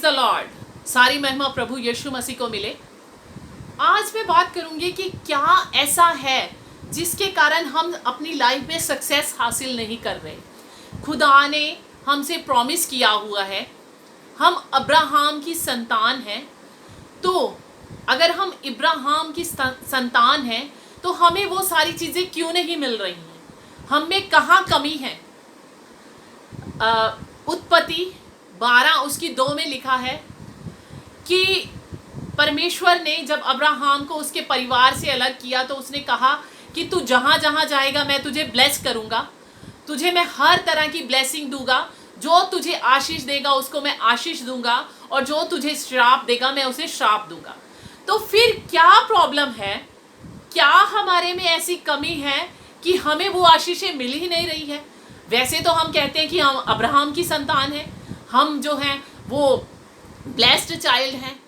Praise the Lord. सारी महिमा प्रभु यीशु मसीह को मिले। आज मैं बात करूंगी कि क्या ऐसा है जिसके कारण हम अपनी लाइफ में सक्सेस हासिल नहीं कर रहे। खुदा ने हमसे प्रॉमिस किया हुआ है, हम अब्राहम की संतान हैं, तो अगर हम इब्राहिम की संतान हैं तो हमें वो सारी चीज़ें क्यों नहीं मिल रही हैं? हम में कहाँ कमी है? उत्पत्ति 12 उसकी 2 में लिखा है कि परमेश्वर ने जब अब्राहम को उसके परिवार से अलग किया तो उसने कहा कि तू जहाँ जहाँ जाएगा मैं तुझे ब्लेस करूँगा, तुझे मैं हर तरह की ब्लेसिंग दूंगा, जो तुझे आशीष देगा उसको मैं आशीष दूंगा और जो तुझे श्राप देगा मैं उसे श्राप दूंगा। तो फिर क्या प्रॉब्लम है? क्या हमारे में ऐसी कमी है कि हमें वो आशीषें मिल ही नहीं रही है? वैसे तो हम कहते हैं कि हम अब्राहम की संतान हैं, हम जो हैं वो ब्लेस्ड चाइल्ड हैं।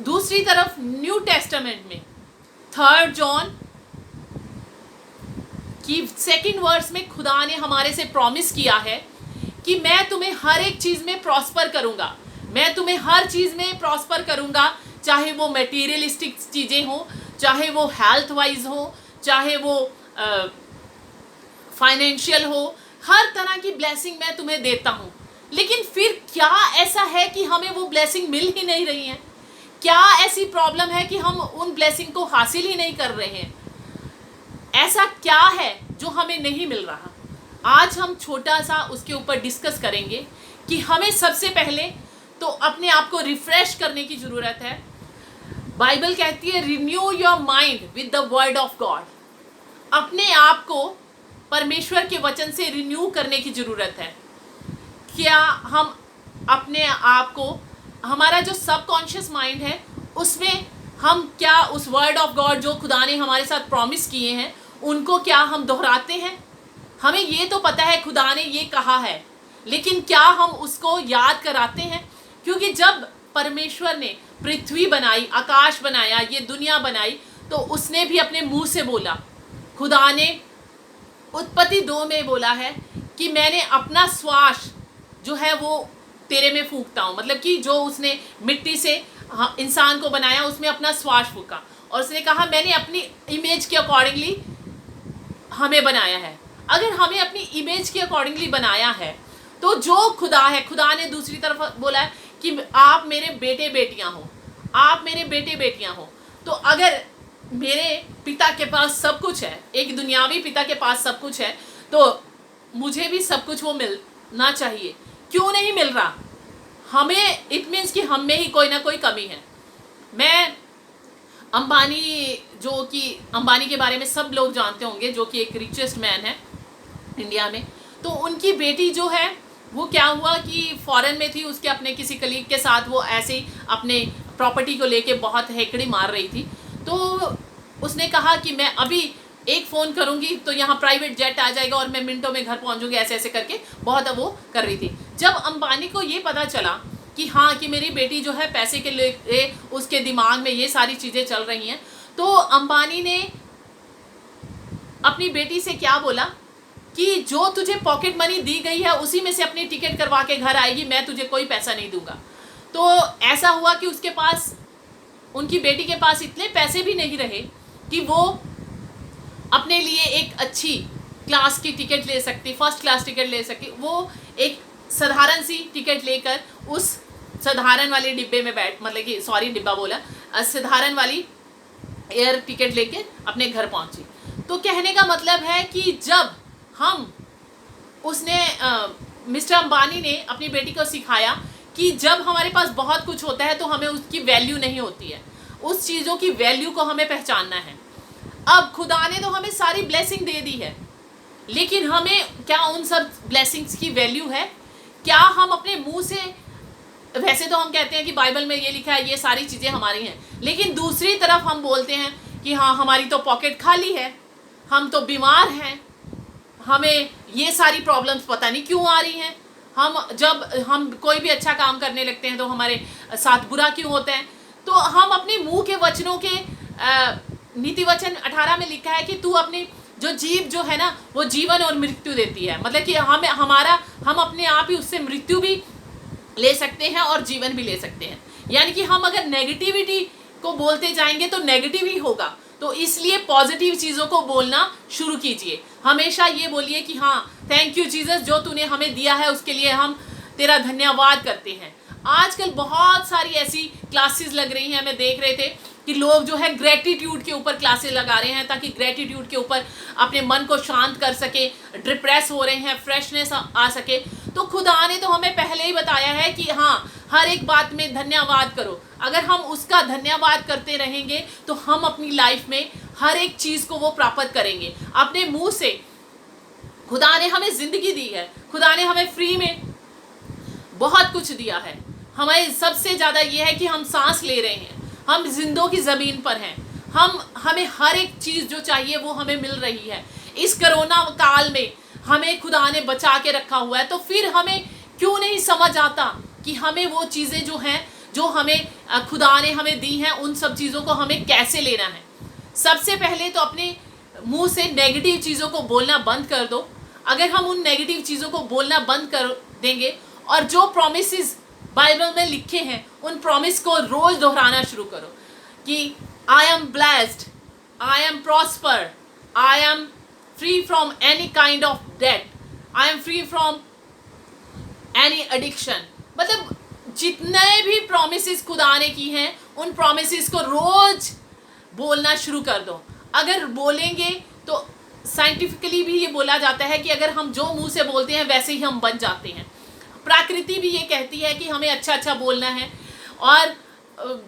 दूसरी तरफ न्यू टेस्टामेंट में 3 जॉन की 2 वर्स में खुदा ने हमारे से प्रॉमिस किया है कि मैं तुम्हें हर एक चीज़ में प्रॉस्पर करूँगा, मैं तुम्हें हर चीज़ में प्रॉस्पर करूँगा, चाहे वो मटेरियलिस्टिक चीज़ें हो, चाहे वो हेल्थ वाइज हो, चाहे वो फाइनेंशियल हो, हर तरह की ब्लेसिंग मैं तुम्हें देता हूँ। लेकिन फिर क्या ऐसा है कि हमें वो ब्लेसिंग मिल ही नहीं रही है? क्या ऐसी प्रॉब्लम है कि हम उन ब्लेसिंग को हासिल ही नहीं कर रहे हैं? ऐसा क्या है जो हमें नहीं मिल रहा? आज हम छोटा सा उसके ऊपर डिस्कस करेंगे कि हमें सबसे पहले तो अपने आप को रिफ्रेश करने की ज़रूरत है। बाइबल कहती है renew your mind with the word of God. अपने आप को परमेश्वर के वचन से रिन्यू करने की ज़रूरत है। क्या हम अपने आप को, हमारा जो सबकॉन्शियस माइंड है उसमें हम क्या उस वर्ड ऑफ गॉड जो खुदा ने हमारे साथ प्रॉमिस किए हैं उनको क्या हम दोहराते हैं? हमें ये तो पता है खुदा ने ये कहा है, लेकिन क्या हम उसको याद कराते हैं? क्योंकि जब परमेश्वर ने पृथ्वी बनाई, आकाश बनाया, ये दुनिया बनाई, तो उसने भी अपने मुंह से बोला। खुदा ने उत्पत्ति 2 में बोला है कि मैंने अपना श्वास जो है वो तेरे में फूंकता हूँ। मतलब कि जो उसने मिट्टी से इंसान को बनाया उसमें अपना श्वास फूंका और उसने कहा मैंने अपनी इमेज के अकॉर्डिंगली हमें बनाया है। अगर हमें अपनी इमेज के अकॉर्डिंगली बनाया है तो जो खुदा है, खुदा ने दूसरी तरफ बोला है कि आप मेरे बेटे बेटियां हो, आप मेरे बेटे बेटियां हो। तो अगर मेरे पिता के पास सब कुछ है, एक दुनियावी पिता के पास सब कुछ है, तो मुझे भी सब कुछ वो मिलना चाहिए। क्यों नहीं मिल रहा हमें? इट मीन्स कि हम में ही कोई ना कोई कमी है। मैं अंबानी, जो कि अंबानी के बारे में सब लोग जानते होंगे, जो कि एक रिचेस्ट मैन है इंडिया में, तो उनकी बेटी जो है वो क्या हुआ कि फॉरेन में थी, उसके अपने किसी कलीग के साथ वो ऐसे ही अपने प्रॉपर्टी को लेके बहुत हेकड़ी मार रही थी। तो उसने कहा कि मैं अभी एक फ़ोन करूंगी तो यहाँ प्राइवेट जेट आ जाएगा और मैं मिनटों में घर पहुँचूंगी, ऐसे ऐसे करके बहुत वो कर रही थी। जब अंबानी को ये पता चला कि हाँ कि मेरी बेटी जो है पैसे के लिए उसके दिमाग में ये सारी चीज़ें चल रही हैं, तो अंबानी ने अपनी बेटी से क्या बोला कि जो तुझे पॉकेट मनी दी गई है उसी में से अपनी टिकट करवा के घर आएगी, मैं तुझे कोई पैसा नहीं दूंगा। तो ऐसा हुआ कि उसके पास, उनकी बेटी के पास इतने पैसे भी नहीं रहे कि वो अपने लिए एक अच्छी क्लास की टिकट ले सकती, फर्स्ट क्लास टिकट ले सकती। वो एक साधारण सी टिकट लेकर उस साधारण वाले डिब्बे में बैठ, मतलब कि सॉरी डिब्बा बोला, साधारण वाली एयर टिकट लेके अपने घर पहुंची। तो कहने का मतलब है कि जब हम, उसने मिस्टर अंबानी ने अपनी बेटी को सिखाया कि जब हमारे पास बहुत कुछ होता है तो हमें उसकी वैल्यू नहीं होती है, उस चीज़ों की वैल्यू को हमें पहचानना है। अब खुदा ने तो हमें सारी ब्लेसिंग दे दी है, लेकिन हमें क्या उन सब ब्लेसिंग्स की वैल्यू है? क्या हम अपने मुंह से, वैसे तो हम कहते हैं कि बाइबल में ये लिखा है ये सारी चीज़ें हमारी हैं, लेकिन दूसरी तरफ हम बोलते हैं कि हाँ हमारी तो पॉकेट खाली है, हम तो बीमार हैं, हमें ये सारी प्रॉब्लम्स पता नहीं क्यों आ रही हैं। जब हम कोई भी अच्छा काम करने लगते हैं तो हमारे साथ बुरा क्यों होता है? तो हम अपने मुंह के वचनों के, नीति वचन 18 में लिखा है कि तू अपनी जो जीव जो है ना वो जीवन और मृत्यु देती है। मतलब कि हम अपने आप ही उससे मृत्यु भी ले सकते हैं और जीवन भी ले सकते हैं। यानी कि हम अगर नेगेटिविटी को बोलते जाएंगे तो नेगेटिव ही होगा, तो इसलिए पॉजिटिव चीज़ों को बोलना शुरू कीजिए। हमेशा ये बोलिए कि हाँ, थैंक यू जीसस, जो तूने हमें दिया है उसके लिए हम तेरा धन्यवाद करते हैं। आजकल बहुत सारी ऐसी क्लासेस लग रही हैं, मैं देख रहे थे कि लोग जो है ग्रेटिट्यूड के ऊपर क्लासेस लगा रहे हैं ताकि ग्रेटिट्यूड के ऊपर अपने मन को शांत कर सके, डिप्रेस हो रहे हैं, फ्रेशनेस आ सके। तो खुदा ने तो हमें पहले ही बताया है कि हाँ, हर एक बात में धन्यवाद करो। अगर हम उसका धन्यवाद करते रहेंगे तो हम अपनी लाइफ में हर एक चीज़ को वो प्राप्त करेंगे अपने मुंह से। खुदा ने हमें ज़िंदगी दी है, खुदा ने हमें फ्री में बहुत कुछ दिया है। हमें सबसे ज़्यादा ये है कि हम सांस ले रहे हैं, हम जिंदों की ज़मीन पर हैं, हमें हर एक चीज़ जो चाहिए वो हमें मिल रही है। इस कोरोना काल में हमें खुदा ने बचा के रखा हुआ है, तो फिर हमें क्यों नहीं समझ आता कि हमें वो चीज़ें जो हैं, जो हमें खुदा ने हमें दी हैं, उन सब चीज़ों को हमें कैसे लेना है। सबसे पहले तो अपने मुंह से नेगेटिव चीज़ों को बोलना बंद कर दो। अगर हम उन नेगेटिव चीज़ों को बोलना बंद कर देंगे और जो प्रॉमिसेस बाइबल में लिखे हैं उन प्रॉमिस को रोज दोहराना शुरू करो कि I am blessed, I am prosper, I am free from any kind of debt, I am free from any addiction. मतलब जितने भी प्रॉमिसेस खुदा ने की हैं उन प्रॉमिसेस को रोज बोलना शुरू कर दो। अगर बोलेंगे तो साइंटिफिकली भी ये बोला जाता है कि अगर हम जो मुंह से बोलते हैं वैसे ही हम बन जाते हैं। प्रकृति भी ये कहती है कि हमें अच्छा अच्छा बोलना है। और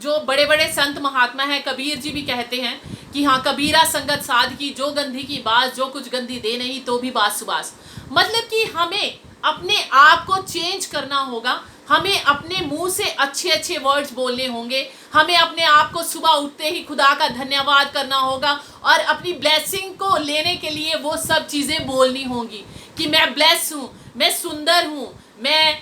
जो बड़े बड़े संत महात्मा हैं, कबीर जी भी कहते हैं कि हाँ, कबीरा संगत साध की, जो गंधी की बात, जो कुछ गंधी दे नहीं तो भी बात सुबास। मतलब कि हमें अपने आप को चेंज करना होगा, हमें अपने मुंह से अच्छे अच्छे वर्ड्स बोलने होंगे, हमें अपने आप को सुबह उठते ही खुदा का धन्यवाद करना होगा और अपनी ब्लेसिंग को लेने के लिए वो सब चीज़ें बोलनी होंगी कि मैं ब्लेस हूँ, मैं सुंदर हूँ, मैं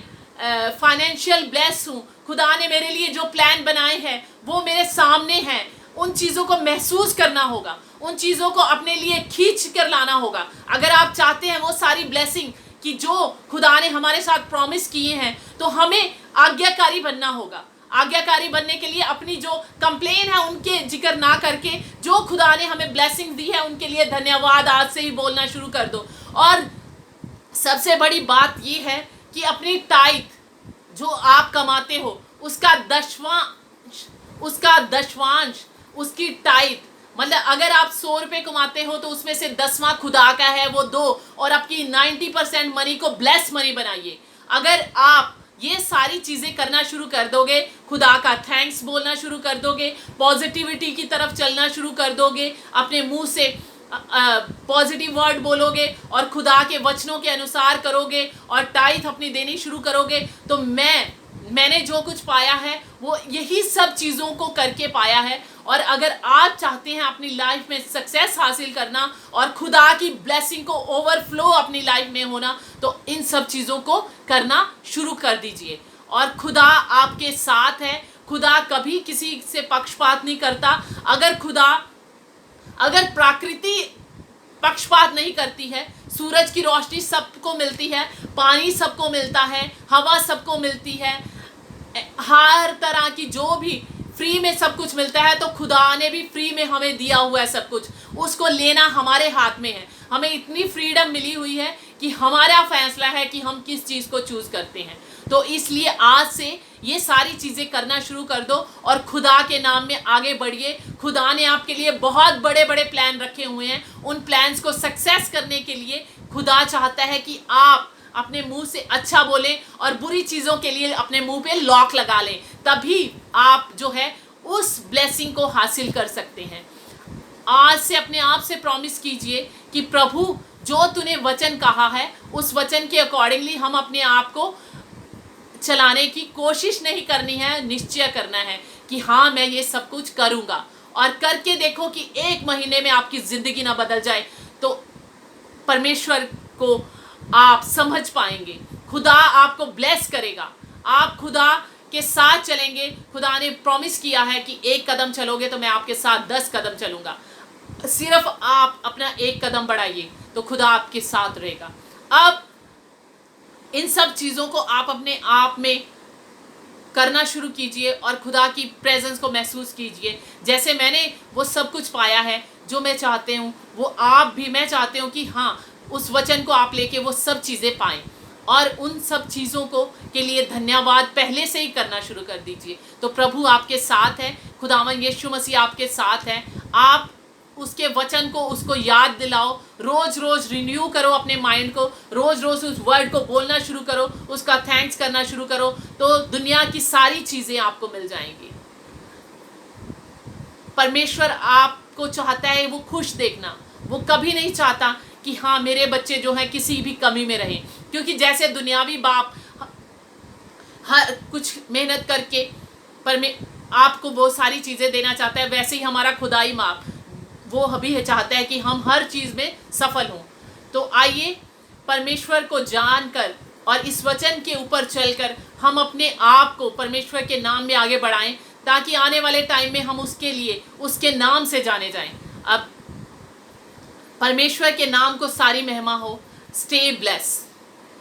फाइनेंशियल ब्लेस हूँ, खुदा ने मेरे लिए जो प्लान बनाए हैं वो मेरे सामने हैं। उन चीज़ों को महसूस करना होगा, उन चीज़ों को अपने लिए खींच कर लाना होगा। अगर आप चाहते हैं वो सारी ब्लेसिंग कि जो खुदा ने हमारे साथ प्रॉमिस किए हैं, तो हमें आज्ञाकारी बनना होगा। आज्ञाकारी बनने के लिए अपनी जो कंप्लेन है उनके जिक्र ना करके जो खुदा ने हमें ब्लेसिंग दी है उनके लिए धन्यवाद आज से ही बोलना शुरू कर दो। और सबसे बड़ी बात ये है कि अपनी टाइथ जो आप कमाते हो उसका दशवांश उसकी टाइथ, मतलब अगर आप 100 रुपये कमाते हो तो उसमें से 10वां खुदा का है, वो दो, और आपकी 90% मनी को ब्लेस मनी बनाइए। अगर आप ये सारी चीज़ें करना शुरू कर दोगे, खुदा का थैंक्स बोलना शुरू कर दोगे, पॉजिटिविटी की तरफ चलना शुरू कर दोगे, अपने मुंह से पॉजिटिव वर्ड बोलोगे और खुदा के वचनों के अनुसार करोगे और टाइथ अपनी देनी शुरू करोगे, तो मैंने जो कुछ पाया है वो यही सब चीज़ों को करके पाया है। और अगर आप चाहते हैं अपनी लाइफ में सक्सेस हासिल करना और खुदा की ब्लेसिंग को ओवरफ्लो अपनी लाइफ में होना, तो इन सब चीज़ों को करना शुरू कर दीजिए। और खुदा आपके साथ है, खुदा कभी किसी से पक्षपात नहीं करता। अगर प्रकृति पक्षपात नहीं करती है, सूरज की रोशनी सबको मिलती है, पानी सबको मिलता है, हवा सबको मिलती है, हर तरह की जो भी फ्री में सब कुछ मिलता है, तो खुदा ने भी फ्री में हमें दिया हुआ है सब कुछ, उसको लेना हमारे हाथ में है। हमें इतनी फ्रीडम मिली हुई है कि हमारा फैसला है कि हम किस चीज़ को चूज़ करते हैं। तो इसलिए आज से ये सारी चीज़ें करना शुरू कर दो और खुदा के नाम में आगे बढ़िए। खुदा ने आपके लिए बहुत बड़े बड़े प्लान रखे हुए हैं। उन प्लान्स को सक्सेस करने के लिए खुदा चाहता है कि आप अपने मुंह से अच्छा बोलें और बुरी चीज़ों के लिए अपने मुंह पे लॉक लगा लें, तभी आप जो है उस ब्लेसिंग को हासिल कर सकते हैं। आज से अपने आप से प्रॉमिस कीजिए कि प्रभु, जो तूने वचन कहा है उस वचन के अकॉर्डिंगली हम अपने आप को चलाने की कोशिश नहीं करनी है, निश्चय करना है कि हाँ, मैं ये सब कुछ करूँगा। और करके देखो कि 1 महीने में आपकी ज़िंदगी ना बदल जाए, तो परमेश्वर को आप समझ पाएंगे। खुदा आपको ब्लेस करेगा, आप खुदा के साथ चलेंगे। खुदा ने प्रॉमिस किया है कि 1 कदम चलोगे तो मैं आपके साथ 10 कदम चलूँगा। सिर्फ आप अपना 1 कदम बढ़ाइए तो खुदा आपके साथ रहेगा। अब इन सब चीज़ों को आप अपने आप में करना शुरू कीजिए और खुदा की प्रेजेंस को महसूस कीजिए। जैसे मैंने वो सब कुछ पाया है जो मैं चाहती हूँ, वो आप भी, मैं चाहती हूँ कि हाँ, उस वचन को आप लेके वो सब चीज़ें पाएं और उन सब चीज़ों को के लिए धन्यवाद पहले से ही करना शुरू कर दीजिए। तो प्रभु आपके साथ है, खुदावन यीशु मसीह आपके साथ है। आप उसके वचन को, उसको याद दिलाओ, रोज रोज रिन्यू करो अपने माइंड को, रोज रोज उस वर्ड को बोलना शुरू करो, उसका थैंक्स करना शुरू करो, तो दुनिया की सारी चीज़ें आपको मिल जाएंगी। परमेश्वर आपको चाहता है वो खुश देखना, वो कभी नहीं चाहता कि हाँ मेरे बच्चे जो हैं किसी भी कमी में रहें, क्योंकि जैसे दुनियावी बाप हर कुछ मेहनत करके पर आपको वो सारी चीज़ें देना चाहता है, वैसे ही हमारा खुदाई बाप वो भी चाहता है कि हम हर चीज़ में सफल हों। तो आइए परमेश्वर को जानकर और इस वचन के ऊपर चलकर हम अपने आप को परमेश्वर के नाम में आगे बढ़ाएं, ताकि आने वाले टाइम में हम उसके लिए, उसके नाम से जाने जाएं। अब परमेश्वर के नाम को सारी महिमा हो। Stay bless.